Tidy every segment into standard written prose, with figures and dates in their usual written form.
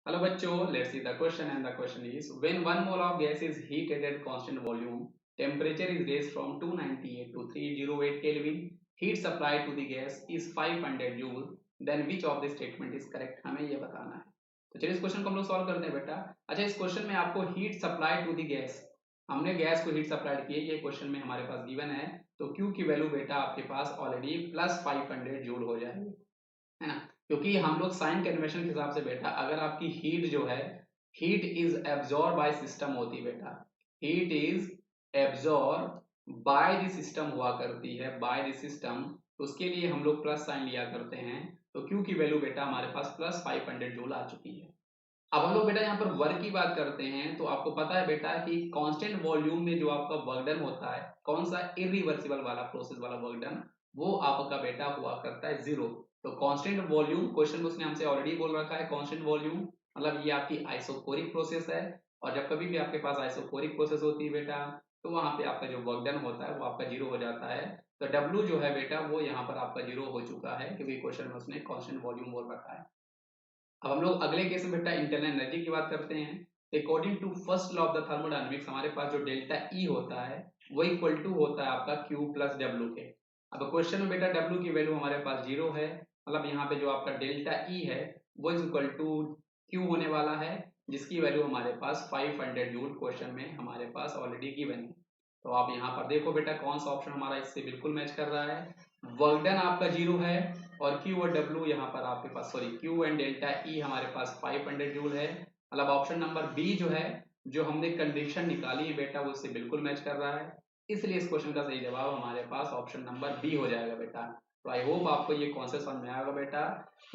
Hello बच्चों, let's see the question and the question is when 1 mole of gas is heated at constant volume, temperature is raised from 298 to 308 Kelvin, heat supplied to the gas is 500 joule, then which of the statement is correct? हमें ये बताना है। तो चलिए इस question को हम लोग सॉल्व करते हैं बेटा। अच्छा, इस क्वेश्चन में आपको heat supply to the gas, हमने गैस को हीट सप्लाई की है, ये क्वेश्चन में हमारे पास गिवन है। तो Q की वैल्यू बेटा आपके पास ऑलरेडी प्लस 500 जूल हो जाएगी, है ना। क्योंकि हम लोग साइन कन्वेंशन के हिसाब से बेटा, अगर आपकी हीट जो है, heat is absorb by system होती है बेटा, heat is absorb by the system हुआ करती है, बाय द सिस्टम, तो उसके लिए हम लोग प्लस साइन लिया करते हैं। तो Q की वैल्यू बेटा हमारे पास प्लस 500 जूल आ चुकी है। अब हम लोग बेटा यहाँ पर वर्क की बात करते हैं, तो आपको पता है बेटा कि कांस्टेंट वॉल्यूम में जो आपका वर्क डन होता है, कौन सा, इरिवर्सिबल वाला प्रोसेस वाला वर्क डन, वो आपका बेटा हुआ करता है 0। तो कांस्टेंट वॉल्यूम, क्वेश्चन उसने हमसे ऑलरेडी बोल रखा है, कांस्टेंट वॉल्यूम मतलब ये आपकी आइसोकोरिक प्रोसेस है। और जब कभी भी आपके पास आइसोकोरिक प्रोसेस होती है बेटा, तो वहां पे आपका जो वर्क डन होता है वो आपका 0 हो जाता है। तो W जो है बेटा वो यहाँ पर आपका 0 हो चुका है, क्योंकि क्वेश्चन में उसने कांस्टेंट वॉल्यूम बोल रखा है। अब हम लोग अगले केस में बेटा इंटरनल एनर्जी की बात करते हैं। According to first law of the thermodynamics, हमारे पास जो डेल्टा ई होता है वो इक्वल टू होता है आपका Q प्लस डब्ल्यू के। अब क्वेश्चन में बेटा W की वैल्यू हमारे पास 0 है, मतलब यहाँ पे जो आपका डेल्टा ई है वो इज इक्वल टू Q होने वाला है, जिसकी वैल्यू हमारे पास 500 जूल क्वेश्चन में हमारे पास ऑलरेडी गिवन है। तो आप यहाँ पर देखो बेटा कौन सा ऑप्शन हमारा इससे बिल्कुल मैच कर रहा है। वर्क डन आपका 0 है और Q और W यहाँ पर आपके पास, sorry, Q and delta E हमारे पास 500 जूल है। मतलब ऑप्शन नंबर बी जो है, जो हमने कंडीशन निकाली है बेटा, वो इससे बिल्कुल मैच कर रहा है। इसलिए इस क्वेश्चन का सही जवाब हमारे पास ऑप्शन नंबर बी हो जाएगा बेटा। तो आई होप आपको ये कॉन्सेप्ट समझ में आएगा बेटा।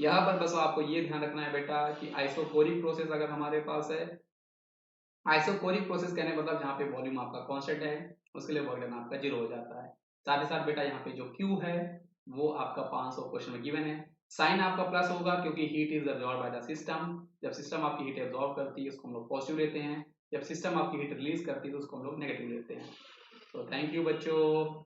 यहाँ पर बस आपको ये ध्यान रखना है बेटा कि आइसोकोरिक प्रोसेस अगर हमारे पास है, आइसोकोरिक प्रोसेस कहने मतलब जहाँ पे वॉल्यूम आपका कांस्टेंट है, उसके लिए वर्क डन आपका 0 हो जाता है। साथ ही साथ बेटा यहाँ पे जो Q है वो आपका 500 क्वेश्चन में गिवन है। साइन आपका प्लस होगा क्योंकि heat is absorb by the system. जब सिस्टम आपकी हीट एब्जॉर्ब करती है उसको हम लोग पॉजिटिव लेते हैं, जब सिस्टम आपकी हीट रिलीज करती है तो उसको हम लोग नेगेटिव लेते हैं। तो थैंक यू बच्चों।